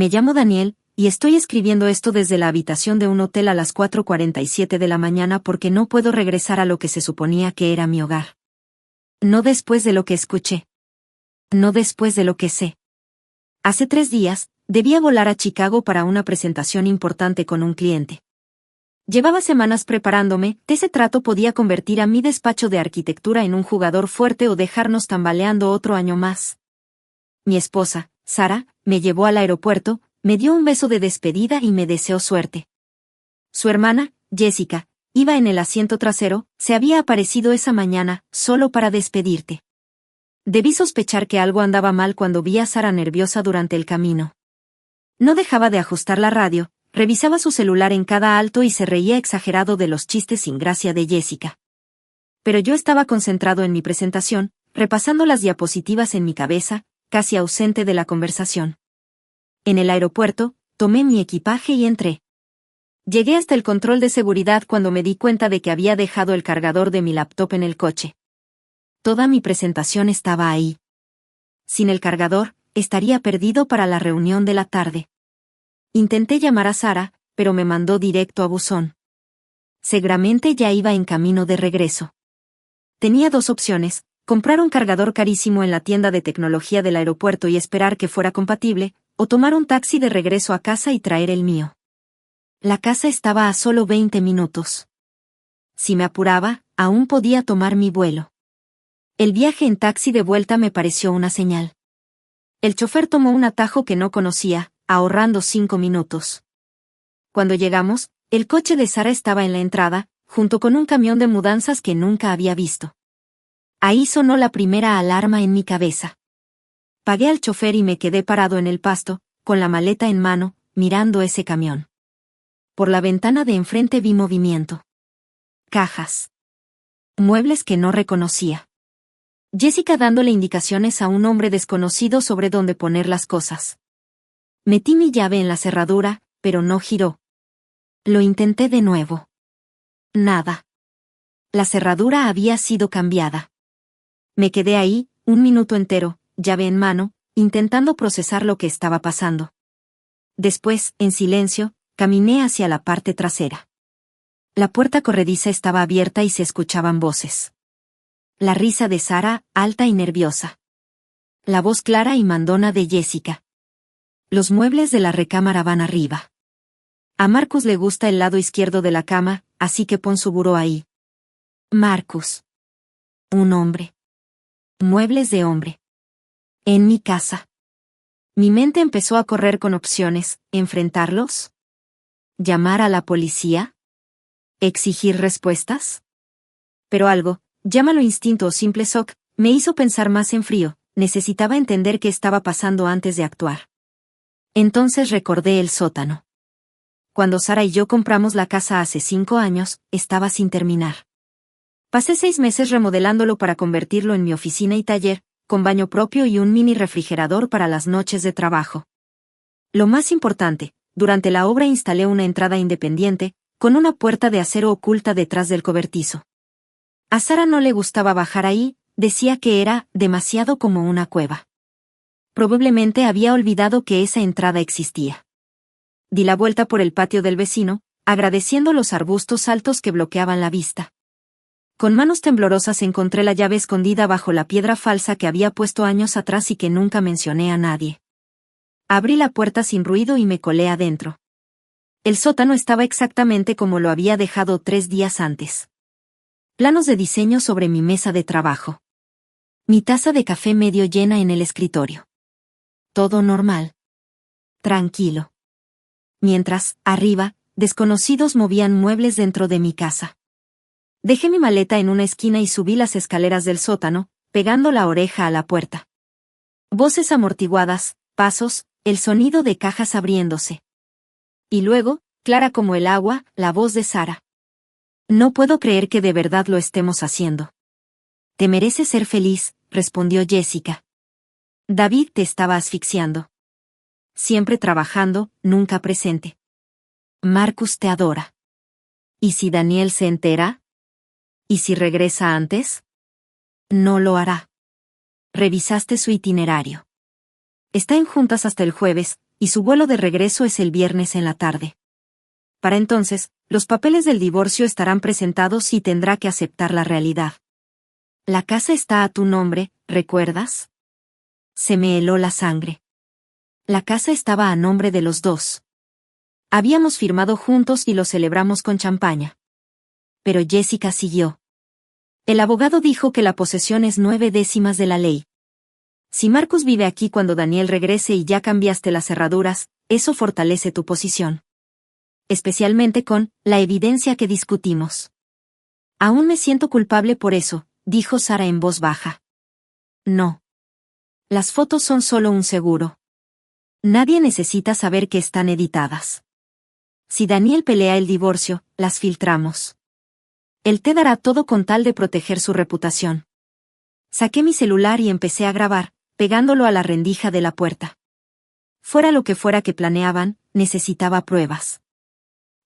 Me llamo Daniel, y estoy escribiendo esto desde la habitación de un hotel a las 4:47 de la mañana porque no puedo regresar a lo que se suponía que era mi hogar. No después de lo que escuché. No después de lo que sé. Hace 3 días, debía volar a Chicago para una presentación importante con un cliente. Llevaba semanas preparándome, ese trato podía convertir a mi despacho de arquitectura en un jugador fuerte o dejarnos tambaleando otro año más. Mi esposa, Sara, me llevó al aeropuerto, me dio un beso de despedida y me deseó suerte. Su hermana, Jessica, iba en el asiento trasero, se había aparecido esa mañana, solo para despedirte. Debí sospechar que algo andaba mal cuando vi a Sara nerviosa durante el camino. No dejaba de ajustar la radio, revisaba su celular en cada alto y se reía exagerado de los chistes sin gracia de Jessica. Pero yo estaba concentrado en mi presentación, repasando las diapositivas en mi cabeza, casi ausente de la conversación. En el aeropuerto, tomé mi equipaje y entré. Llegué hasta el control de seguridad cuando me di cuenta de que había dejado el cargador de mi laptop en el coche. Toda mi presentación estaba ahí. Sin el cargador, estaría perdido para la reunión de la tarde. Intenté llamar a Sara, pero me mandó directo a buzón. Seguramente ya iba en camino de regreso. Tenía 2 opciones: comprar un cargador carísimo en la tienda de tecnología del aeropuerto y esperar que fuera compatible, o tomar un taxi de regreso a casa y traer el mío. La casa estaba a solo 20 minutos. Si me apuraba, aún podía tomar mi vuelo. El viaje en taxi de vuelta me pareció una señal. El chofer tomó un atajo que no conocía, ahorrando 5 minutos. Cuando llegamos, el coche de Sara estaba en la entrada, junto con un camión de mudanzas que nunca había visto. Ahí sonó la primera alarma en mi cabeza. Pagué al chofer y me quedé parado en el pasto, con la maleta en mano, mirando ese camión. Por la ventana de enfrente vi movimiento. Cajas. Muebles que no reconocía. Jessica dándole indicaciones a un hombre desconocido sobre dónde poner las cosas. Metí mi llave en la cerradura, pero no giró. Lo intenté de nuevo. Nada. La cerradura había sido cambiada. Me quedé ahí, 1 minuto entero, llave en mano, intentando procesar lo que estaba pasando. Después, en silencio, caminé hacia la parte trasera. La puerta corrediza estaba abierta y se escuchaban voces. La risa de Sara, alta y nerviosa. La voz clara y mandona de Jessica. Los muebles de la recámara van arriba. A Marcus le gusta el lado izquierdo de la cama, así que pon su buró ahí. Marcus. Un hombre. Muebles de hombre. En mi casa. Mi mente empezó a correr con opciones: ¿enfrentarlos? ¿Llamar a la policía? ¿Exigir respuestas? Pero algo, llámalo instinto o simple shock, me hizo pensar más en frío: necesitaba entender qué estaba pasando antes de actuar. Entonces recordé el sótano. Cuando Sara y yo compramos la casa hace 5 años, estaba sin terminar. Pasé 6 meses remodelándolo para convertirlo en mi oficina y taller, con baño propio y un mini refrigerador para las noches de trabajo. Lo más importante, durante la obra instalé una entrada independiente, con una puerta de acero oculta detrás del cobertizo. A Sara no le gustaba bajar ahí, decía que era demasiado como una cueva. Probablemente había olvidado que esa entrada existía. Di la vuelta por el patio del vecino, agradeciendo los arbustos altos que bloqueaban la vista. Con manos temblorosas encontré la llave escondida bajo la piedra falsa que había puesto años atrás y que nunca mencioné a nadie. Abrí la puerta sin ruido y me colé adentro. El sótano estaba exactamente como lo había dejado 3 días antes. Planos de diseño sobre mi mesa de trabajo. Mi taza de café medio llena en el escritorio. Todo normal. Tranquilo. Mientras, arriba, desconocidos movían muebles dentro de mi casa. Dejé mi maleta en una esquina y subí las escaleras del sótano, pegando la oreja a la puerta. Voces amortiguadas, pasos, el sonido de cajas abriéndose. Y luego, clara como el agua, la voz de Sara. No puedo creer que de verdad lo estemos haciendo. Te mereces ser feliz, respondió Jessica. David te estaba asfixiando. Siempre trabajando, nunca presente. Marcus te adora. ¿Y si Daniel se entera? ¿Y si regresa antes? No lo hará. Revisaste su itinerario. Está en juntas hasta el jueves, y su vuelo de regreso es el viernes en la tarde. Para entonces, los papeles del divorcio estarán presentados y tendrá que aceptar la realidad. La casa está a tu nombre, ¿recuerdas? Se me heló la sangre. La casa estaba a nombre de los dos. Habíamos firmado juntos y lo celebramos con champaña. Pero Jessica siguió. El abogado dijo que la posesión es 9/10 de la ley. Si Marcus vive aquí cuando Daniel regrese y ya cambiaste las cerraduras, eso fortalece tu posición. Especialmente con la evidencia que discutimos. Aún me siento culpable por eso, dijo Sara en voz baja. No. Las fotos son solo un seguro. Nadie necesita saber que están editadas. Si Daniel pelea el divorcio, las filtramos. Él te dará todo con tal de proteger su reputación. Saqué mi celular y empecé a grabar, pegándolo a la rendija de la puerta. Fuera lo que fuera que planeaban, necesitaba pruebas.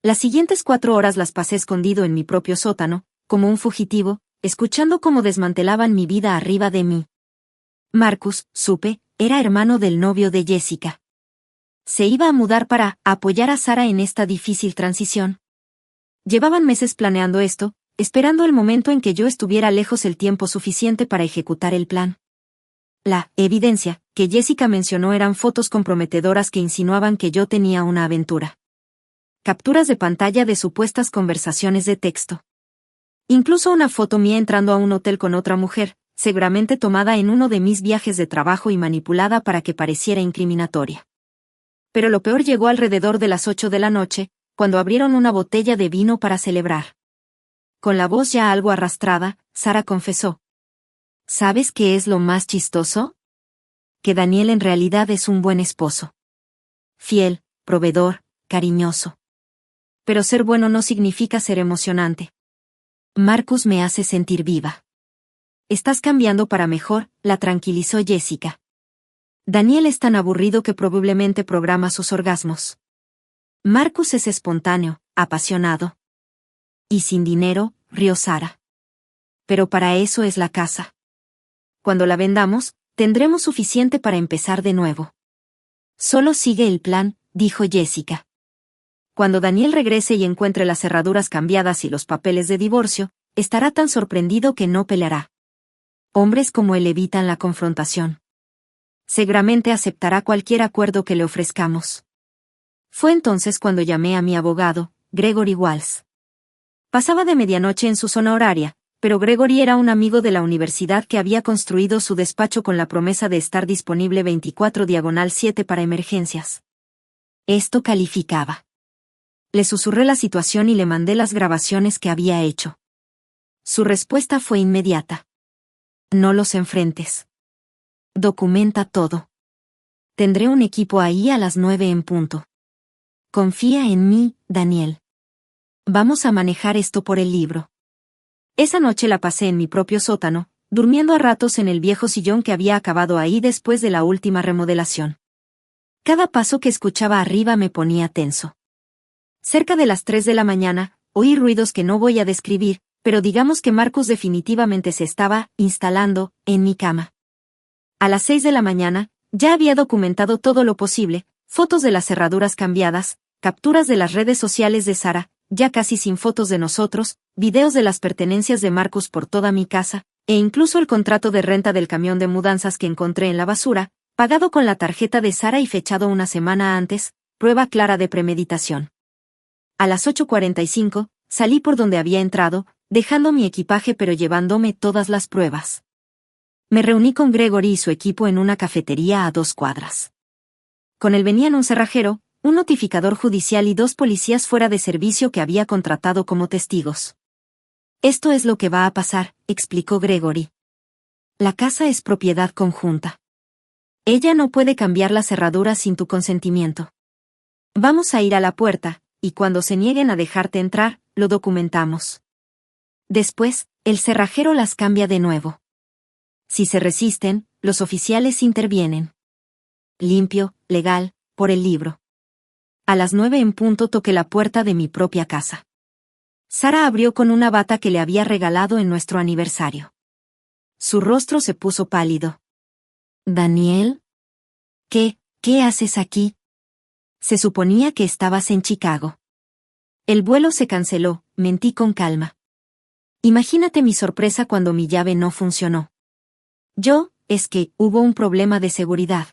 Las siguientes 4 horas las pasé escondido en mi propio sótano, como un fugitivo, escuchando cómo desmantelaban mi vida arriba de mí. Marcus, supe, era hermano del novio de Jessica. Se iba a mudar para apoyar a Sara en esta difícil transición. Llevaban meses planeando esto, esperando el momento en que yo estuviera lejos el tiempo suficiente para ejecutar el plan. La evidencia que Jessica mencionó eran fotos comprometedoras que insinuaban que yo tenía una aventura. Capturas de pantalla de supuestas conversaciones de texto. Incluso una foto mía entrando a un hotel con otra mujer, seguramente tomada en uno de mis viajes de trabajo y manipulada para que pareciera incriminatoria. Pero lo peor llegó alrededor de las 8 de la noche, cuando abrieron una botella de vino para celebrar. Con la voz ya algo arrastrada, Sara confesó. ¿Sabes qué es lo más chistoso? Que Daniel en realidad es un buen esposo. Fiel, proveedor, cariñoso. Pero ser bueno no significa ser emocionante. Marcus me hace sentir viva. Estás cambiando para mejor, la tranquilizó Jessica. Daniel es tan aburrido que probablemente programa sus orgasmos. Marcus es espontáneo, apasionado. Y sin dinero, rió Sara. Pero para eso es la casa. Cuando la vendamos, tendremos suficiente para empezar de nuevo. Solo sigue el plan, dijo Jessica. Cuando Daniel regrese y encuentre las cerraduras cambiadas y los papeles de divorcio, estará tan sorprendido que no peleará. Hombres como él evitan la confrontación. Seguramente aceptará cualquier acuerdo que le ofrezcamos. Fue entonces cuando llamé a mi abogado, Gregory Walls. Pasaba de medianoche en su zona horaria, pero Gregory era un amigo de la universidad que había construido su despacho con la promesa de estar disponible 24/7 para emergencias. Esto calificaba. Le susurré la situación y le mandé las grabaciones que había hecho. Su respuesta fue inmediata. No los enfrentes. Documenta todo. Tendré un equipo ahí a las 9 en punto. Confía en mí, Daniel. Vamos a manejar esto por el libro. Esa noche la pasé en mi propio sótano, durmiendo a ratos en el viejo sillón que había acabado ahí después de la última remodelación. Cada paso que escuchaba arriba me ponía tenso. Cerca de las 3 de la mañana, oí ruidos que no voy a describir, pero digamos que Marcus definitivamente se estaba instalando en mi cama. A las 6 de la mañana, ya había documentado todo lo posible, fotos de las cerraduras cambiadas, capturas de las redes sociales de Sara, ya casi sin fotos de nosotros, videos de las pertenencias de Marcus por toda mi casa, e incluso el contrato de renta del camión de mudanzas que encontré en la basura, pagado con la tarjeta de Sara y fechado una semana antes, prueba clara de premeditación. A las 8:45, salí por donde había entrado, dejando mi equipaje pero llevándome todas las pruebas. Me reuní con Gregory y su equipo en una cafetería a 2 cuadras. Con él venían un cerrajero, un notificador judicial y 2 policías fuera de servicio que había contratado como testigos. Esto es lo que va a pasar, explicó Gregory. La casa es propiedad conjunta. Ella no puede cambiar la cerradura sin tu consentimiento. Vamos a ir a la puerta, y cuando se nieguen a dejarte entrar, lo documentamos. Después, el cerrajero las cambia de nuevo. Si se resisten, los oficiales intervienen. Limpio, legal, por el libro. A las 9 en punto toqué la puerta de mi propia casa. Sara abrió con una bata que le había regalado en nuestro aniversario. Su rostro se puso pálido. ¿Daniel? ¿Qué haces aquí? Se suponía que estabas en Chicago. El vuelo se canceló, mentí con calma. Imagínate mi sorpresa cuando mi llave no funcionó. Es que hubo un problema de seguridad.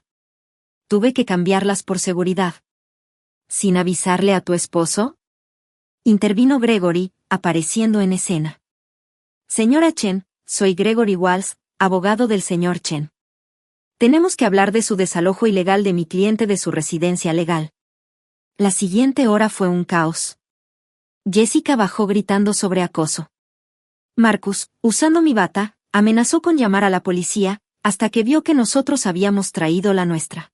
Tuve que cambiarlas por seguridad. ¿Sin avisarle a tu esposo? Intervino Gregory, apareciendo en escena. Señora Chen, soy Gregory Walsh, abogado del señor Chen. Tenemos que hablar de su desalojo ilegal de mi cliente de su residencia legal. La siguiente hora fue un caos. Jessica bajó gritando sobre acoso. Marcus, usando mi bata, amenazó con llamar a la policía, hasta que vio que nosotros habíamos traído la nuestra.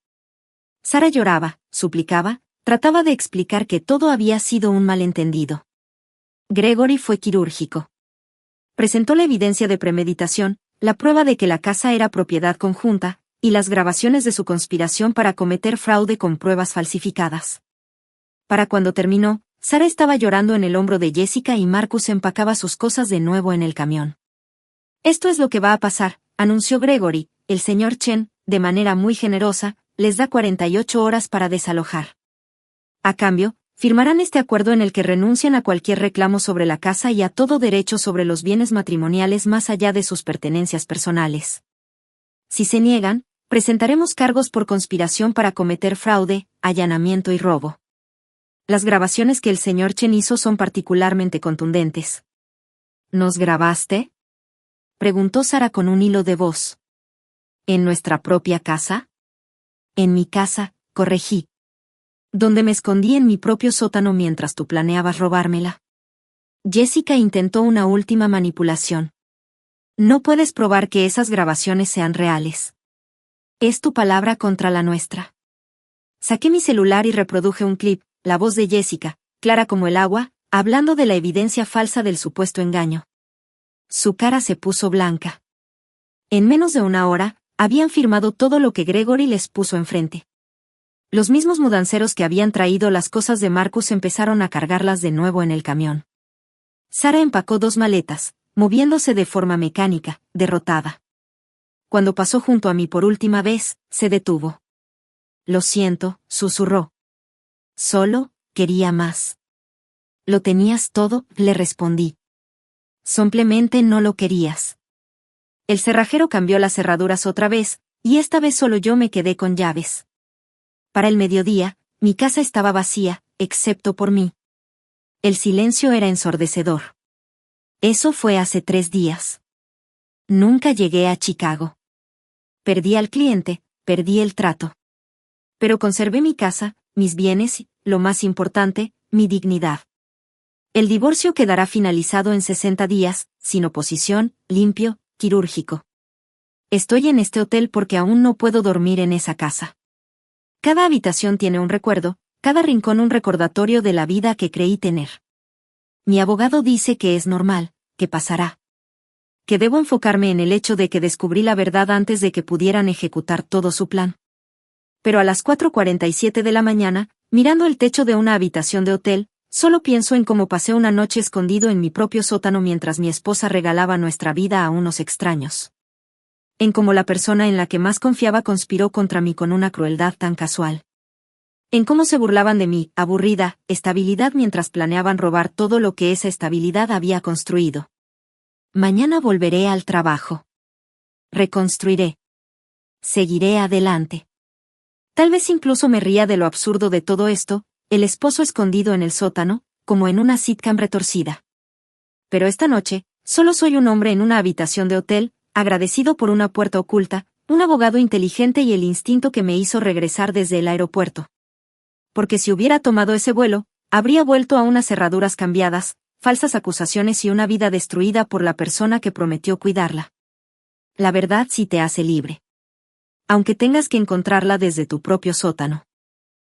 Sara lloraba, suplicaba, trataba de explicar que todo había sido un malentendido. Gregory fue quirúrgico. Presentó la evidencia de premeditación, la prueba de que la casa era propiedad conjunta, y las grabaciones de su conspiración para cometer fraude con pruebas falsificadas. Para cuando terminó, Sara estaba llorando en el hombro de Jessica y Marcus empacaba sus cosas de nuevo en el camión. Esto es lo que va a pasar, anunció Gregory, el señor Chen, de manera muy generosa, les da 48 horas para desalojar. A cambio, firmarán este acuerdo en el que renuncian a cualquier reclamo sobre la casa y a todo derecho sobre los bienes matrimoniales más allá de sus pertenencias personales. Si se niegan, presentaremos cargos por conspiración para cometer fraude, allanamiento y robo. Las grabaciones que el señor Chen hizo son particularmente contundentes. ¿Nos grabaste?, preguntó Sara con un hilo de voz. ¿En nuestra propia casa? En mi casa, corregí. Donde me escondí en mi propio sótano mientras tú planeabas robármela. Jessica intentó una última manipulación. No puedes probar que esas grabaciones sean reales. Es tu palabra contra la nuestra. Saqué mi celular y reproduje un clip, la voz de Jessica, clara como el agua, hablando de la evidencia falsa del supuesto engaño. Su cara se puso blanca. En menos de una hora, habían firmado todo lo que Gregory les puso enfrente. Los mismos mudanceros que habían traído las cosas de Marcus empezaron a cargarlas de nuevo en el camión. Sara empacó 2 maletas, moviéndose de forma mecánica, derrotada. Cuando pasó junto a mí por última vez, se detuvo. Lo siento, susurró. Solo, quería más. Lo tenías todo, le respondí. Simplemente no lo querías. El cerrajero cambió las cerraduras otra vez, y esta vez solo yo me quedé con llaves. Para el mediodía, mi casa estaba vacía, excepto por mí. El silencio era ensordecedor. Eso fue hace 3 días. Nunca llegué a Chicago. Perdí al cliente, perdí el trato. Pero conservé mi casa, mis bienes y, lo más importante, mi dignidad. El divorcio quedará finalizado en 60 días, sin oposición, limpio, quirúrgico. Estoy en este hotel porque aún no puedo dormir en esa casa. Cada habitación tiene un recuerdo, cada rincón un recordatorio de la vida que creí tener. Mi abogado dice que es normal, que pasará. Que debo enfocarme en el hecho de que descubrí la verdad antes de que pudieran ejecutar todo su plan. Pero a las 4:47 de la mañana, mirando el techo de una habitación de hotel, solo pienso en cómo pasé una noche escondido en mi propio sótano mientras mi esposa regalaba nuestra vida a unos extraños. En cómo la persona en la que más confiaba conspiró contra mí con una crueldad tan casual. En cómo se burlaban de mi aburrida estabilidad mientras planeaban robar todo lo que esa estabilidad había construido. Mañana volveré al trabajo. Reconstruiré. Seguiré adelante. Tal vez incluso me ría de lo absurdo de todo esto, el esposo escondido en el sótano, como en una sitcom retorcida. Pero esta noche, solo soy un hombre en una habitación de hotel, agradecido por una puerta oculta, un abogado inteligente y el instinto que me hizo regresar desde el aeropuerto. Porque si hubiera tomado ese vuelo, habría vuelto a unas cerraduras cambiadas, falsas acusaciones y una vida destruida por la persona que prometió cuidarla. La verdad sí te hace libre. Aunque tengas que encontrarla desde tu propio sótano.